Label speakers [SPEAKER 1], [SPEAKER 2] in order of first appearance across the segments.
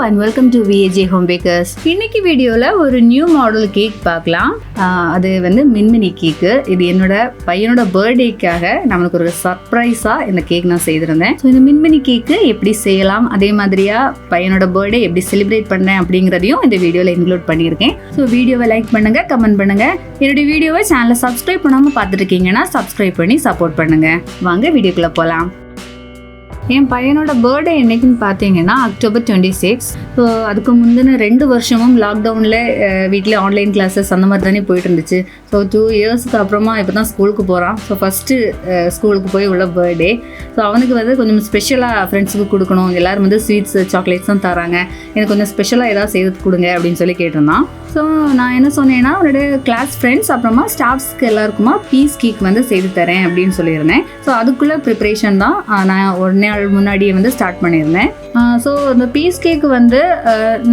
[SPEAKER 1] and welcome to VAJ Home Bakers. இன்னைக்கு வீடியோல ஒரு நியூ மாடல் கேக் பார்க்கலாம். அது வந்து மின்மினி கேக். இது என்னோட பையனோட பர்த்டேக்காக நமக்கு ஒரு சர்ப்ரைஸா இந்த கேக் நான் செய்திருந்தேன். ஸோ இந்த மின்மினி கேக் எப்படி செய்யலாம், அதே மாதிரியா பையனோட பர்த்டே எப்படி செலிப்ரேட் பண்ணேன் அப்படிங்கிறதையும் இந்த வீடியோல இன்க்ளூட் பண்ணியிருக்கேன். ஸோ வீடியோவை லைக் பண்ணுங்க, கமெண்ட் பண்ணுங்க. என்னுடைய வீடியோவை சேனலை சப்ஸ்கிரைப் பண்ணாம பார்த்துட்டு இருக்கீங்கன்னா சப்ஸ்கிரைப் பண்ணி சப்போர்ட் பண்ணுங்க. வாங்க வீடியோக்குள்ள போகலாம். என் பையனோட பர்த்டே என்னைக்குன்னு பார்த்தீங்கன்னா October 26. ஸோ அதுக்கு முந்தின 2 வருஷமும் லாக்டவுனில் வீட்டில் ஆன்லைன் கிளாஸஸ் அந்த மாதிரி தானே போயிட்டு இருந்துச்சு. ஸோ 2 இயர்ஸ்க்கு அப்புறமா இப்போ தான் ஸ்கூலுக்கு போகிறான். ஸோ ஃபஸ்ட்டு ஸ்கூலுக்கு போய் உள்ள பர்த்டே. ஸோ அவனுக்கு வந்து கொஞ்சம் ஸ்பெஷலாக ஃப்ரெண்ட்ஸுக்கு கொடுக்கணும், எல்லோரும் வந்து ஸ்வீட்ஸ் சாக்லேட்ஸ் தான் தராங்க, எனக்கு கொஞ்சம் ஸ்பெஷலாக ஏதாவது செய்து கொடுங்க அப்படின்னு சொல்லி கேட்டிருந்தான். ஸோ நான் என்ன சொன்னேன்னா அவனுடைய கிளாஸ் ஃப்ரெண்ட்ஸ் அப்புறமா ஸ்டாஃப்ஸ்க்கு எல்லாருக்குமா பீஸ் கேக் வந்து செய்து தரேன் அப்படின்னு சொல்லியிருந்தேன். ஸோ அதுக்குள்ளே ப்ரிப்ரேஷன் தான் நான் ஒரு நாள் முன்னாடியே வந்து ஸ்டார்ட் பண்ணியிருந்தேன். ஸோ அந்த பீஸ் கேக்கு வந்து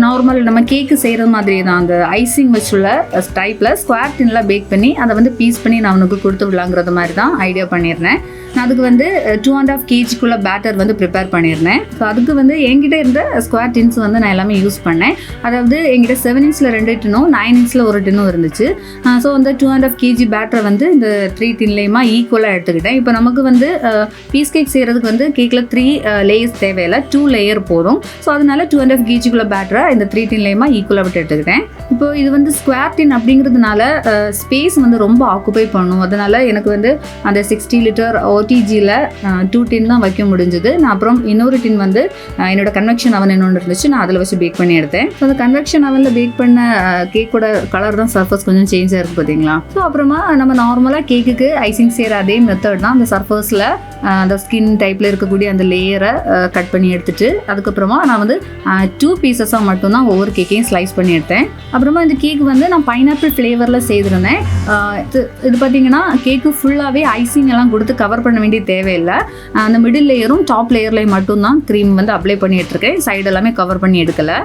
[SPEAKER 1] நார்மல் நம்ம கேக்கு செய்கிற மாதிரி தான், அந்த ஐசிங் வச்சுள்ள டைப்பில் ஸ்கொயர் டின்னில் பேக் பண்ணி அதை வந்து பீஸ் பண்ணி நான் அவனுக்கு கொடுத்து விடலாங்கிறது மாதிரி தான் ஐடியா பண்ணியிருந்தேன். நான் அதுக்கு வந்து 2.5 kg பேட்டர் வந்து ப்ரிப்பேர் பண்ணியிருந்தேன். ஸோ அதுக்கு வந்து என்கிட்ட இருந்த ஸ்கொயர் டின்ஸ் வந்து நான் எல்லாமே யூஸ் பண்ணேன். அதாவது என்கிட்ட 7 inch 2 டின்னும் 9 inch 1 டின்னும் இருந்துச்சு. ஸோ அந்த 2.5 kg பேட்டரை வந்து இந்த 3 டின்லேயுமா ஈக்குவலாக எடுத்துக்கிட்டேன். இப்போ நமக்கு வந்து பீஸ் கேக் செய்கிறதுக்கு வந்து கேக்கில் 3 லேயர்ஸ் தேவையில்லை, 2 லேயர் போதும். ஸோ அதனால 2.5 kg பேட்டரை இந்த 3 டின்லேயுமா ஈக்குவலாக விட்டு எடுத்துக்கிட்டேன். இப்போ இது வந்து ஸ்கொயர் டின் அப்படிங்கிறதுனால ஸ்பேஸ் வந்து ரொம்ப ஆக்குபை பண்ணும். அதனால எனக்கு வந்து அந்த 60 லிட்டர் OTGயில் 2 டின் தான் வைக்க முடிஞ்சது. நான் அப்புறம் இன்னொரு டின் வந்து என்னோட கன்வெக்ஷன் அவன் இன்னொன்று இருந்துச்சு, நான் அதில் வச்சு பேக் பண்ணி எடுத்தேன். ஸோ அந்த கன்வெக்ஷன் அவனில் பேக் பண்ண கேக்கோட கலர் தான் சர்ஃபஸ் கொஞ்சம் சேஞ்சாக இருக்குது பார்த்தீங்களா. ஸோ அப்புறமா நம்ம நார்மலாக கேக்குக்கு ஐசிங் செய்கிற அதே மெத்தட் தான். அந்த சர்ஃபஸில் அந்த ஸ்கின் டைப்பில் இருக்கக்கூடிய அந்த லேயரை கட் பண்ணி எடுத்துட்டு அதுக்கப்புறமா நான் வந்து 2 பீசஸாக மட்டும்தான் ஒவ்வொரு கேக்கையும் ஸ்லைஸ் பண்ணி எடுத்தேன். அப்புறமா இந்த கேக் வந்து நான் பைனாப்பிள் ஃப்ளேவரில் செய்திருந்தேன். இது பார்த்தீங்கன்னா கேக்கு ஃபுல்லாகவே ஐசிங் எல்லாம் கொடுத்து கவர் பண்ண வேண்டிய தேவையில்லை. அந்த மிடில் லேயரும் டாப் லேயர்லேயும் மட்டும்தான் க்ரீம் வந்து அப்ளை பண்ணி எடுத்துருக்கேன். சைடு எல்லாமே கவர் பண்ணி எடுக்கலை.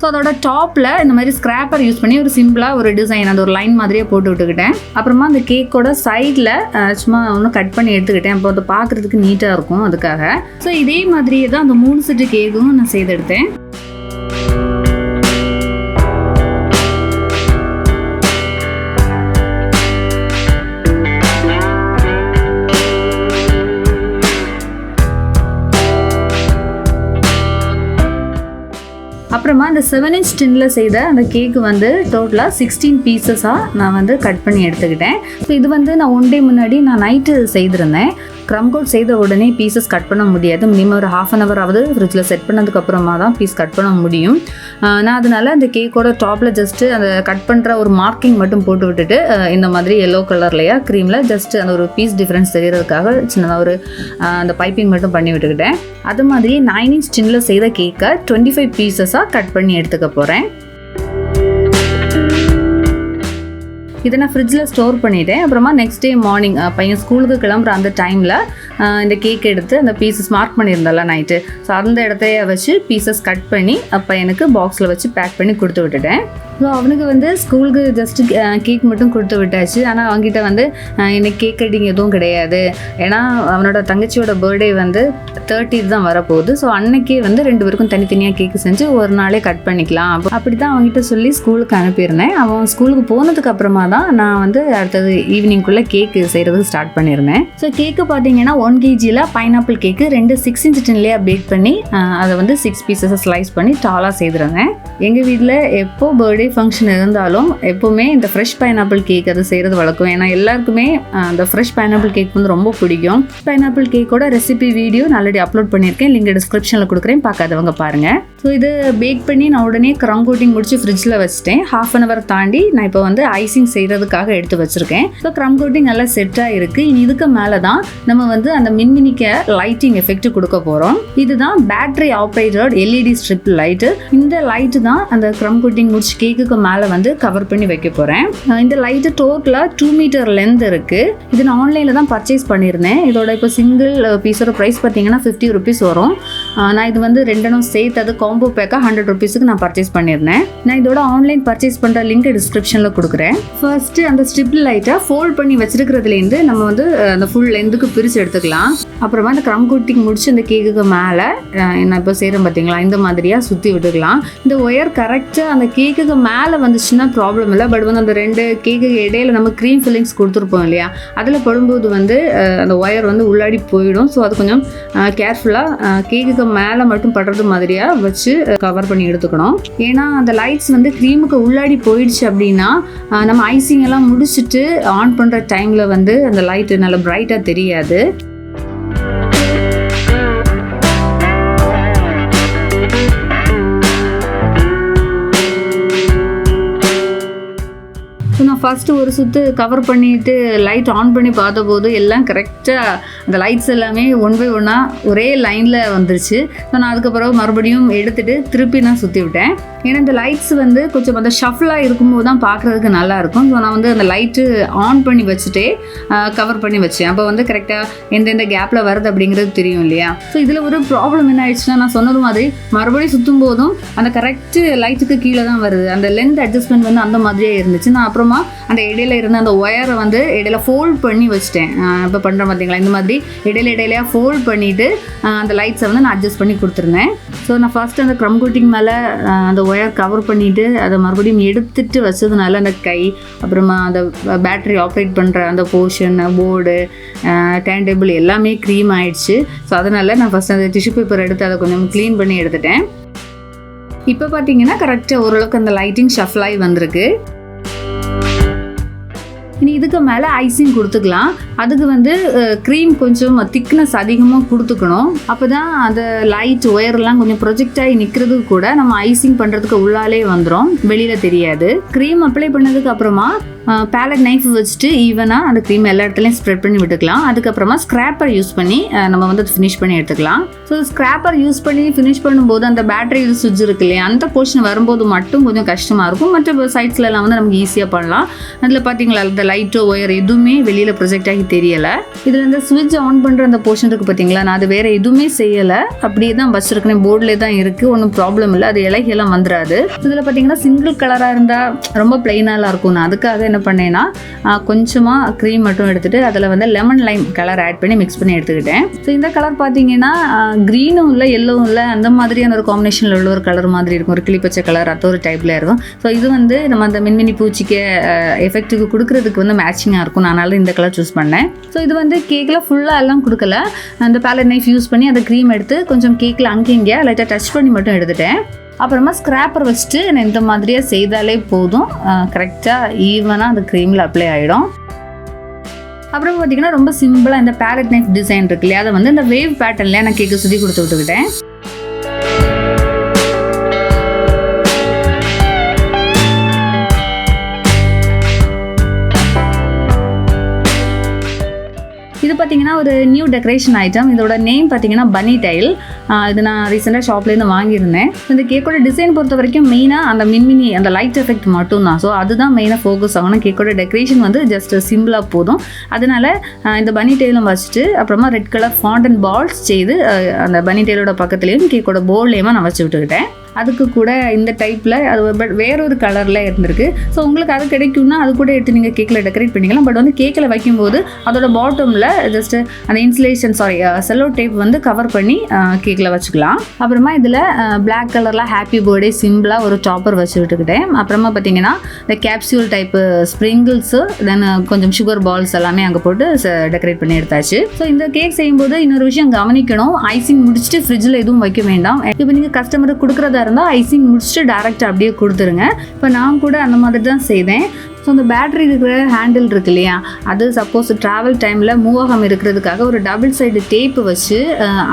[SPEAKER 1] ஸோ அதோட டாப்பில் இந்த மாதிரி ஸ்க்ராப்பர் யூஸ் பண்ணி ஒரு சிம்பிளாக ஒரு டிசைன், அந்த ஒரு லைன் மாதிரியே போட்டு விட்டுக்கிட்டேன். அப்புறமா அந்த கேக்கோட சைடில் சும்மா ஒன்று கட் பண்ணி எடுத்துக்கிட்டேன். அப்போ அதை பார்க்குறதுக்கு நீட்டாக இருக்கும் அதுக்காக. ஸோ இதே மாதிரியே தான் அந்த 3 செட்டு கேக்கும் நான் செய்து எடுத்தேன். அப்புறமா இந்த 7 inch டின்னில் செய்த அந்த கேக்கு வந்து டோட்டலாக 16 பீசஸாக நான் வந்து கட் பண்ணி எடுத்துக்கிட்டேன். ஸோ இது வந்து நான் 1 டே முன்னாடி நான் நைட்டு செய்திருந்தேன். க்ரம் கோட் செய்த உடனே பீசஸ் கட் பண்ண முடியாது. மினிமம் ஒரு 1/2 hour ஆகுது ஃப்ரிட்ஜில் செட் பண்ணதுக்கப்புறமா தான் பீஸ் கட் பண்ண முடியும். நான் அதனால் அந்த கேக்கோட டாப்பில் ஜஸ்ட்டு அந்த கட் பண்ணுற ஒரு மார்க்கிங் மட்டும் போட்டு விட்டுட்டு இந்த மாதிரி எல்லோ கலர்லையா க்ரீமில் ஜஸ்ட்டு அந்த ஒரு பீஸ் டிஃப்ரென்ஸ் தெரியறதுக்காக சின்னதாக ஒரு அந்த பைப்பிங் மட்டும் பண்ணி விட்டுக்கிட்டேன். அது மாதிரி 9 inch டின்னில் செய்த கேக்கை 25 பீசஸாக கட் பண்ணி எடுத்துக்க போகிறேன். இதை நான் ஃப்ரிட்ஜில் ஸ்டோர் பண்ணிவிட்டேன். அப்புறமா நெக்ஸ்ட் டே மார்னிங் பையன் ஸ்கூலுக்கு கிளம்புற அந்த டைமில் இந்த கேக் எடுத்து அந்த பீசஸ் மார்க் பண்ணியிருந்தால நைட்டு, ஸோ அந்த இடத்தைய வச்சு பீசஸ் கட் பண்ணி பையனுக்கு பாக்ஸில் வச்சு பேக் பண்ணி கொடுத்து விட்டுட்டேன். ஸோ அவனுக்கு வந்து ஸ்கூலுக்கு ஜஸ்ட்டு கேக் மட்டும் கொடுத்து விட்டாச்சு. ஆனால் அவங்ககிட்ட வந்து எனக்கு கேக் கட்டிங் எதுவும் கிடையாது. ஏன்னா அவனோட தங்கச்சியோட பர்த்டே வந்து 30th தான் வரப்போகுது. ஸோ அன்னைக்கே வந்து 2 பேருக்கும் தனித்தனியாக கேக்கு செஞ்சு ஒரு நாளே கட் பண்ணிக்கலாம் அப்படி தான் அவங்ககிட்ட சொல்லி ஸ்கூலுக்கு அனுப்பியிருந்தேன். அவன் ஸ்கூலுக்கு போனதுக்கு அப்புறமா தான் நான் வந்து அடுத்தது ஈவினிங்குள்ளே கேக்கு செய்கிறதுக்கு ஸ்டார்ட் பண்ணியிருந்தேன். ஸோ கேக்கு பார்த்தீங்கன்னா 1 kgயில் பைனாப்பிள் கேக்கு 2 6 inch டின்லேயே பேக் பண்ணி அதை வந்து 6 பீசஸை ஸ்லைஸ் பண்ணி டாலாக செய்திருந்தேன். எங்கள் வீட்டில் எப்போ பர்த்டே ஃபங்க்ஷன் இருந்தாலும் எப்போவுமே இந்த ஃப்ரெஷ் பைனாப்பிள் கேக் அது செய்கிறது வழக்கம். ஏன்னா எல்லாருக்குமே அந்த ஃப்ரெஷ் பைனாப்பிள் கேக் வந்து ரொம்ப பிடிக்கும். பைனாப்பிள் கேக்கோட ரெசிபி வீடியோ நான் ஆல்ரெடி அப்லோட் பண்ணியிருக்கேன், லிங்க் டிஸ்கிரிப்ஷனில் கொடுக்குறேன், பார்க்காதவங்க பாருங்கள். ஸோ இது பேக் பண்ணி நான் உடனே க்ரம் கோட்டிங் முடிச்சு ஃப்ரிட்ஜில் வச்சுட்டேன். 1/2 hour தாண்டி நான் இப்போ வந்து ஐசிங் செய்கிறதுக்காக எடுத்து வச்சுருக்கேன். ஸோ க்ரம் கோட்டிங் எல்லாம் செட்டாக இருக்குது. இனி இதுக்கு மேலே தான் நம்ம வந்து அந்த மின்மினிக்க லைட்டிங் எஃபெக்ட் கொடுக்க போகிறோம். இதுதான் battery operated LED strip light. இந்த லைட்டு தான் அந்த க்ரம் கோட்டிங் முடிச்சு கேக்குக்கு மேலே வந்து கவர் பண்ணி வைக்க போகிறேன். இந்த லைட்டு டோட்டலாக 2 மீட்டர் லென்த் இருக்குது. இது நான் ஆன்லைனில் தான் பர்ச்சேஸ் பண்ணியிருந்தேன். இதோட இப்போ சிங்கிள் பீஸோட ப்ரைஸ் பார்த்தீங்கன்னா 50 rupees வரும். நான் இது வந்து 2 சேர்த்து அது காம்போ பேக்காக 100 rupeesக்கு நான் பர்ச்சேஸ் பண்ணியிருந்தேன். நான் இதோட ஆன்லைன் பர்ச்சேஸ் பண்ணுற லிங்க் டிஸ்கிரிப்ஷனில் கொடுக்குறேன். ஃபர்ஸ்ட்டு அந்த ஸ்ட்ரிப் லைட்டை ஃபோல்ட் பண்ணி வச்சிருக்கிறதுலேருந்து நம்ம வந்து அந்த ஃபுல் லென்த்துக்கு பிரித்து எடுத்துக்கலாம். அப்புறமா அந்த க்ரம் கோட்டிங் முடிச்சு அந்த கேக்குக்கு மேலே நான் இப்போ செய்கிறேன் பார்த்தீங்களா, இந்த மாதிரியாக சுற்றி விட்டுக்கலாம். இந்த ஒயர் கரெக்டாக அந்த கேக்குக்கு மேலே வந்துச்சுன்னா ப்ராப்ளம் இல்லை. பட் வந்து அந்த 2 கேக்குக்கு இடையில நம்ம க்ரீம் ஃபில்லிங்ஸ் கொடுத்துருப்போம் இல்லையா, அதில் படும்போது வந்து அந்த ஒயர் வந்து உள்ளாடி போயிடும். ஸோ அது கொஞ்சம் கேர்ஃபுல்லாக கேக்குக்கு மேலே மட்டும் படுறது மாதிரியாக வச்சு கவர் பண்ணி எடுத்துக்கணும். ஏன்னா அந்த லைட்ஸ் வந்து க்ரீமுக்கு உள்ளாடி போயிடுச்சு அப்படின்னா நம்ம ஐசிங் எல்லாம் முடிச்சுட்டு ஆன் பண்ணுற டைமில் வந்து அந்த லைட்டு நல்லா பிரைட்டாக தெரியாது. நான் ஃபஸ்ட்டு ஒரு சுற்று கவர் பண்ணிவிட்டு லைட் ஆன் பண்ணி பார்த்தபோது எல்லாம் கரெக்டாக அந்த லைட்ஸ் எல்லாமே 1 by 1 ஒரே லைனில் வந்துருச்சு. ஸோ நான் அதுக்கப்புறம் மறுபடியும் எடுத்துகிட்டு திருப்பி நான் சுற்றி விட்டேன். ஏன்னா இந்த லைட்ஸ் வந்து கொஞ்சம் அந்த ஷஃப்லாக இருக்கும்போது தான் பார்க்குறதுக்கு நல்லாயிருக்கும். ஸோ நான் வந்து அந்த லைட்டு ஆன் பண்ணி வச்சுட்டே கவர் பண்ணி வச்சேன். அப்போ வந்து கரெக்டாக எந்தெந்த கேப்பில் வருது அப்படிங்கிறது தெரியும் இல்லையா. ஸோ இதில் ஒரு ப்ராப்ளம் என்ன ஆயிடுச்சுன்னா, நான் சொன்னது மாதிரி மறுபடியும் சுற்றும் போதும் அந்த கரெக்டு லைட்டுக்கு கீழே தான் வருது. அந்த லென்த் அட்ஜஸ்ட்மெண்ட் வந்து அந்த மாதிரியே இருந்துச்சு. நான் அப்புறமா அந்த இடையில இருந்த அந்த ஒயரை வந்து இடையில ஃபோல்ட் பண்ணி வச்சுட்டேன். இப்போ பண்ணுறேன் பார்த்தீங்களா, இந்த மாதிரி இடையிலையாக ஃபோல்ட் பண்ணிவிட்டு அந்த லைட்ஸை வந்து நான் அட்ஜஸ்ட் பண்ணி கொடுத்துருந்தேன். ஸோ நான் ஃபஸ்ட்டு அந்த க்ரம் கோட்டிங் மேலே அந்த ஒயர் கவர் பண்ணிவிட்டு அதை மறுபடியும் எடுத்துகிட்டு வச்சதுனால அந்த கை, அப்புறமா அந்த பேட்டரி ஆப்ரேட் பண்ணுற அந்த போர்ஷன், போர்டு, டேர்ன் டேபிள் எல்லாமே க்ரீம் ஆயிடுச்சு. ஸோ அதனால் நான் ஃபஸ்ட் அந்த டிஷ்யூ பேப்பர் எடுத்து அதை கொஞ்சம் க்ளீன் பண்ணி எடுத்துட்டேன். இப்போ பார்த்தீங்கன்னா கரெக்டாக ஓரளவுக்கு அந்த லைட்டிங் ஷஃப்லாகி வந்திருக்கு. இனி இதுக்கு மேலே ஐசிங் கொடுத்துக்கலாம். அதுக்கு வந்து க்ரீம் கொஞ்சம் திக்னஸ் அதிகமாக கொடுத்துக்கணும். அப்போ தான் அந்த லைட் ஒயர்லாம் கொஞ்சம் ப்ரொஜெக்ட் ஆகி நிற்கிறதுக்கு கூட நம்ம ஐசிங் பண்ணுறதுக்கு உள்ளாலே வந்துடும், வெளியில் தெரியாது. க்ரீம் அப்ளை பண்ணதுக்கு அப்புறமா பேலட் நைஃப் வச்சுட்டு ஈவனாக அந்த க்ரீம் எல்லா இடத்துலையும் ஸ்ப்ரெட் பண்ணி விட்டுக்கலாம். அதுக்கப்புறமா ஸ்க்ராப்பர் யூஸ் பண்ணி நம்ம வந்து ஃபினிஷ் பண்ணி எடுத்துக்கலாம். ஸோ ஸ்க்ராப்பர் யூஸ் பண்ணி ஃபினிஷ் பண்ணும்போது அந்த பேட்டரி சுவிட்ச் இருக்கு இல்லையா, அந்த போர்ஷன் வரும்போது மட்டும் கொஞ்சம் கஷ்டமாக இருக்கும். மற்ற சைட்ஸ்லாம் வந்து நமக்கு ஈஸியாக பண்ணலாம். அதில் பார்த்தீங்களா, இந்த லைட்டோ ஒயர் எதுவுமே வெளியில் ப்ரொஜெக்ட் ஆகி தெரியலை. இதில் இந்த சுவிட்ச் ஆன் பண்ணுற அந்த போர்ஷன் இருக்குது பார்த்தீங்களா, நான் அது வேறு எதுவுமே செய்யலை, அப்படியே தான் வச்சுருக்கேன். போர்டிலே தான் இருக்குது, ஒன்றும் ப்ராப்ளம் இல்லை. அது இலைகெல்லாம் வந்துடாது. இதில் பார்த்தீங்கன்னா சிங்கிள் கலராக இருந்தால் ரொம்ப பிளைனாலாம் இருக்கும். நான் அதுக்காக என்ன பண்ணேன்னா கொஞ்சமாக க்ரீம் மட்டும் எடுத்துகிட்டு அதில் வந்து லெமன் லைம் கலர் ஆட் பண்ணி மிக்ஸ் பண்ணி எடுத்துக்கிட்டேன். ஸோ இந்த கலர் பார்த்தீங்கன்னா க்ரீனும் இல்லை எல்லோவும் இல்லை, அந்த மாதிரியான ஒரு காம்பினேஷனில் உள்ள ஒரு கலர் மாதிரி இருக்கும். ஒரு கிளிப்பச்சை கலர், அது ஒரு டைப்பில் இருக்கும். ஸோ இது வந்து நம்ம அந்த மின்மினி பூச்சிக்கு எஃபெக்ட்டுக்கு கொடுக்குறதுக்கு வந்து மேட்சிங்காக இருக்கும். அதனால இந்த கலர் சூஸ் பண்ணேன். ஸோ இது வந்து கேக்கில் ஃபுல்லாக எல்லாம் கொடுக்கல. அந்த பேலட் நைஃப் யூஸ் பண்ணி அந்த க்ரீம் எடுத்து கொஞ்சம் கேக்கில் அங்கே இங்கே லைட்டாக டச் பண்ணி மட்டும் எடுத்துட்டேன். அப்புறமா ஸ்க்ராப்பர் வச்சுட்டு நான் இந்த மாதிரியாக செய்தாலே போதும், கரெக்டாக ஈவனாக அந்த க்ரீமில் அப்ளை ஆகிடும். அப்புறம் பார்த்தீங்கன்னா ரொம்ப சிம்பிளாக இந்த பேலட் நைஃப் டிசைன் இருக்கு இல்லையா, அதை வந்து இந்த வேவ் பேட்டர்னில் நான் கேக்கு சுற்றி கொடுத்து விட்டுக்கிட்டேன். இது பார்த்தீங்கன்னா ஒரு நியூ டெக்கரேஷன் ஐட்டம். இதோட நேம் பார்த்தீங்கன்னா பனி டைல். இது நான் ரீசெண்டாக ஷாப்லேருந்து வாங்கியிருந்தேன். இந்த கேக்கோட டிசைன் பொறுத்த வரைக்கும் மெயினாக அந்த மின்மினி அந்த லைட் எஃபெக்ட் மட்டும் தான். ஸோ அதுதான் மெயினாக ஃபோக்கஸ் ஆகணும். கேக்கோட டெக்கரேஷன் வந்து ஜஸ்ட் சிம்பிளாக போதும். அதனால இந்த பனி டைலும் வச்சுட்டு அப்புறமா ரெட் கலர் ஃபாண்டன் பால்ஸ் செய்து அந்த பனி டைலோட பக்கத்துலேயும் கேக்கோட போர்ட்லேயுமா நான் வச்சு விட்டுக்கிட்டேன். அதுக்கு கூட இந்த டைப்பில் அது பட் வேறொரு கலரில் இருந்திருக்கு. ஸோ உங்களுக்கு அது கிடைக்கும்னா அது கூட எடுத்து நீங்கள் கேக்கில் டெக்கரேட் பண்ணிக்கலாம். பட் வந்து கேக்கில் வைக்கும்போது அதோட பாட்டமில் ஜஸ்ட்டு அந்த இன்சுலேஷன் செல்லோ டேப் வந்து கவர் பண்ணி கேக்கில் வச்சுக்கலாம். அப்புறமா இதில் பிளாக் கலரில் ஹாப்பி பர்த்டே சிம்பிளாக ஒரு டாப்பர் வச்சு விட்டுக்கிட்டேன். அப்புறமா பார்த்தீங்கன்னா இந்த கேப்சியூல் டைப்பு ஸ்ப்ரிங்கிள்ஸு, தென் கொஞ்சம் சுகர் பால்ஸ் எல்லாமே அங்கே போட்டு டெக்கரேட் பண்ணி எடுத்தாச்சு. ஸோ இந்த கேக் செய்யும்போது இன்னொரு விஷயம் கவனிக்கணும், ஐசிங் முடிச்சுட்டு ஃப்ரிட்ஜில் எதுவும் வைக்க வேண்டாம். இப்போ நீங்கள் கஸ்டமருக்கு கொடுக்குறதா இருந்தால் ஐசிங் முடிச்சுட்டு டேரெக்டாக அப்படியே கொடுத்துருங்க. இப்போ நான் கூட அந்த மாதிரி தான் செய்தேன். ஸோ அந்த பேட்டரி இருக்கிற ஹேண்டில் இருக்கு இல்லையா, அது சப்போஸ் ட்ராவல் டைமில் மூவ் ஆகாமல் இருக்கிறதுக்காக ஒரு டபுள் சைடு டேப்பு வச்சு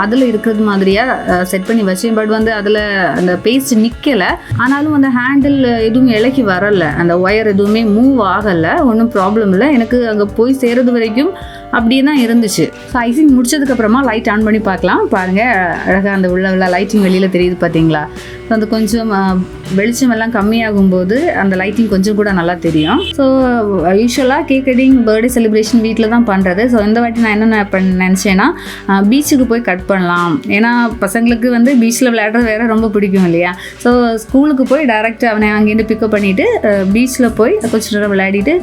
[SPEAKER 1] அதில் இருக்கிறது மாதிரியாக செட் பண்ணி வச்சேன். பட் வந்து அதில் அந்த பேஸ்ட் நிற்கலை. ஆனாலும் அந்த ஹேண்டில் எதுவும் இலக்கி வரலை, அந்த ஒயர் எதுவுமே மூவ் ஆகலை, ஒன்றும் ப்ராப்ளம் இல்லை. எனக்கு அங்கே போய் சேர்றது வரைக்கும் அப்படியே தான் இருந்துச்சு. ஸோ ஐசிங் முடிச்சதுக்கப்புறமா லைட் ஆன் பண்ணி பார்க்கலாம். பாருங்கள், அழகாக அந்த உள்ள லைட்டிங் வெளியில் தெரியுது பார்த்தீங்களா. அது கொஞ்சம் வெளிச்சம் எல்லாம் கம்மியாகும்போது அந்த லைட்டிங் கொஞ்சம் கூட நல்லா தெரியும். ஸோ யூஸ்வலாக கேக் கட்டிங் பர்த்டே செலிப்ரேஷன் வீட்டில் தான் பண்ணுறது. ஸோ இந்த வாட்டி நான் என்ன நினச்சேன்னா பீச்சுக்கு போய் கட் பண்ணலாம். ஏன்னா பசங்களுக்கு வந்து பீச்சில் விளையாடுறது வேறு ரொம்ப பிடிக்கும் இல்லையா. ஸோ ஸ்கூலுக்கு போய் டேரெக்டாக அவனை அங்கேருந்து பிக்கப் பண்ணிவிட்டு பீச்சில் போய் கொஞ்சம் நேரம் விளையாடிட்டு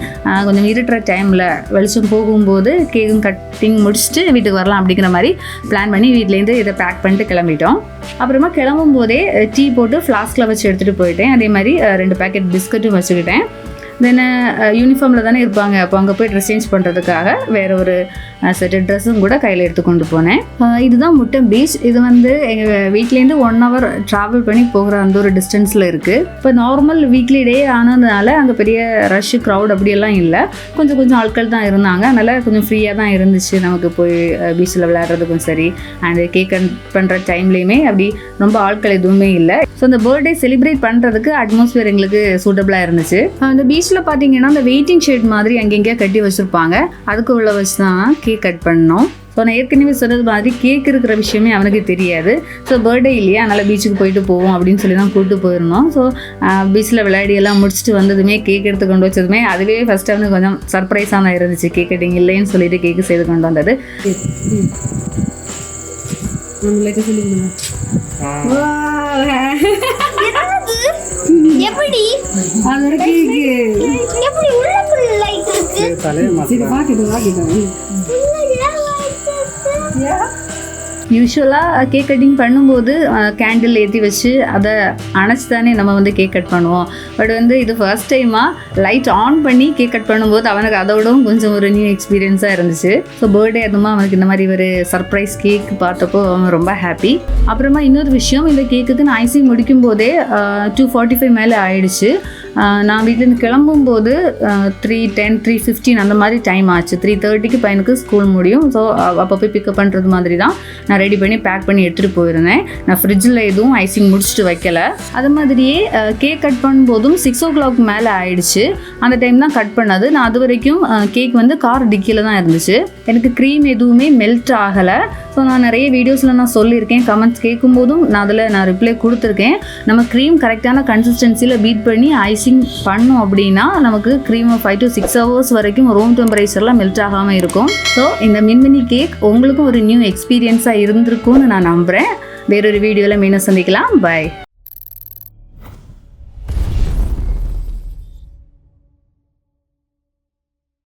[SPEAKER 1] கொஞ்சம் இருட்டுற டைமில் வெளிச்சம் போகும்போது கேக்கும் கட்டிங் முடிச்சுட்டு வீட்டுக்கு வரலாம் அப்படிங்கிற மாதிரி பிளான் பண்ணி வீட்டிலேருந்து இதை பேக் பண்ணிட்டு கிளம்பிட்டோம். அப்புறமா கிளம்பும் போதே டீ போட்டு ஃப்ளாஸ்கில் வச்சு எடுத்துகிட்டு போயிட்டேன். அதே மாதிரி 2 பேக்கெட் பிஸ்கட்டும் வச்சுக்கிட்டேன். தென் யூனிஃபார்மில் தானே இருப்பாங்க, அப்போ அங்கே போய் ட்ரெஸ் சேஞ்ச் பண்ணுறதுக்காக வேறு ஒரு செட் ட்ரெஸ்ஸும் கூட கையில் எடுத்து கொண்டு போனேன். இதுதான் முட்டம் பீச். இது வந்து எங்கள் வீட்லேருந்து 1 hour ட்ராவல் பண்ணி போகிற அந்த ஒரு டிஸ்டன்ஸில் இருக்குது. இப்போ நார்மல் வீக்லி டே ஆனதுனால அங்கே பெரிய ரஷ்ஷு க்ரௌட் அப்படியெல்லாம் இல்லை. கொஞ்சம் ஆட்கள் தான் இருந்தாங்க. அதனால் கொஞ்சம் ஃப்ரீயாக தான் இருந்துச்சு நமக்கு போய் பீச்சில் விளையாடுறதுக்கும் சரி. அண்ட் கேக் கட் பண்ணுற டைம்லேயுமே அப்படி ரொம்ப ஆட்கள் எதுவுமே இல்லை. ஸோ அந்த பர்த்டே செலிப்ரேட் பண்ணுறதுக்கு அட்மாஸ்பியர் எங்களுக்கு சூட்டபிளாக இருந்துச்சு. அந்த பீச்சில் பார்த்தீங்கன்னா அந்த வெயிட்டிங் ஷெட் மாதிரி அங்கெங்கேயா கட்டி வச்சுருப்பாங்க. அதுக்கு உள்ள வச்சு தான் கேக் கட் பண்ணோம். ஸோ நான் ஏற்கனவே சொன்னது மாதிரி கேக் இருக்கிற விஷயமே அவனுக்கு தெரியாது. ஸோ பர்த்டே இல்லையா, அதனால் பீச்சுக்கு போயிட்டு போவோம் அப்படின்னு சொல்லி தான் கூப்பிட்டு போயிருந்தோம். ஸோ பீச்சில் விளையாடியெல்லாம் முடிச்சுட்டு வந்ததுமே கேக் எடுத்து கொண்டு வச்சதுமே அதுவே ஃபஸ்ட் அவனுக்கு கொஞ்சம் சர்ப்ரைஸாக தான் இருந்துச்சு. கேக் கட்டிங் இல்லைன்னு சொல்லிட்டு கேக்கு செய்து கொண்டு வந்தது.
[SPEAKER 2] எப்படி
[SPEAKER 1] யூஸ்வலாக கேக் கட்டிங் பண்ணும்போது கேண்டில் ஏற்றி வச்சு அதை அணைச்சி தானே நம்ம வந்து கேக் கட் பண்ணுவோம். பட் வந்து இது ஃபர்ஸ்ட் டைமாக லைட் ஆன் பண்ணி கேக் கட் பண்ணும்போது அவனுக்கு அதோடவும் கொஞ்சம் ஒரு நியூ எக்ஸ்பீரியன்ஸாக இருந்துச்சு. ஸோ பர்த்டே அதுமா அவனுக்கு இந்த மாதிரி ஒரு சர்ப்ரைஸ் கேக் பார்த்தப்போ அவன் ரொம்ப ஹாப்பி. அப்புறமா இன்னொரு விஷயம், இந்த கேக்குக்கு நான் ஐசிங் முடிக்கும் போதே 2:45 மேலே ஆயிடுச்சு. நான் வீட்டிலேருந்து கிளம்பும்போது 3:10 3:15 அந்த மாதிரி டைம் ஆச்சு. 3:30க்கு பையனுக்கு ஸ்கூல் முடியும். ஸோ அப்போ போய் பிக்கப் பண்ணுறது மாதிரி தான் நான் ரெடி பண்ணி பேக் பண்ணி எடுத்துகிட்டு போயிருந்தேன். நான் ஃப்ரிட்ஜில் எதுவும் ஐசிங் முடிச்சுட்டு வைக்கல. அது மாதிரியே கேக் கட் பண்ணும்போதும் 6 o'clock மேலே ஆயிடுச்சு. அந்த டைம் தான் கட் பண்ணது. நான் அது வரைக்கும் கேக் வந்து கார் டிக்கியில் தான் இருந்துச்சு. எனக்கு க்ரீம் எதுவுமே மெல்ட் ஆகலை. ஸோ நான் நிறைய வீடியோஸில் நான் சொல்லியிருக்கேன், கமெண்ட்ஸ் கேட்கும்போதும் நான் ரிப்ளை கொடுத்துருக்கேன். நம்ம க்ரீம் கரெக்டான கன்சிஸ்டன்சியில் பீட் பண்ணி ஐசிங் பண்ணோம் அப்படின்னா நமக்கு க்ரீம் 5 to 6 hours வரைக்கும் ரூம் டெம்பரேச்சரில் மெல்ட் ஆகாமல் இருக்கும். ஸோ இந்த மின்மினி கேக் உங்களுக்கும் ஒரு நியூ எக்ஸ்பீரியன்ஸாக இருந்திருக்கும்னு நான் நம்புகிறேன். வேறொரு வீடியோவில் மீண்டும் சந்திக்கலாம். பை.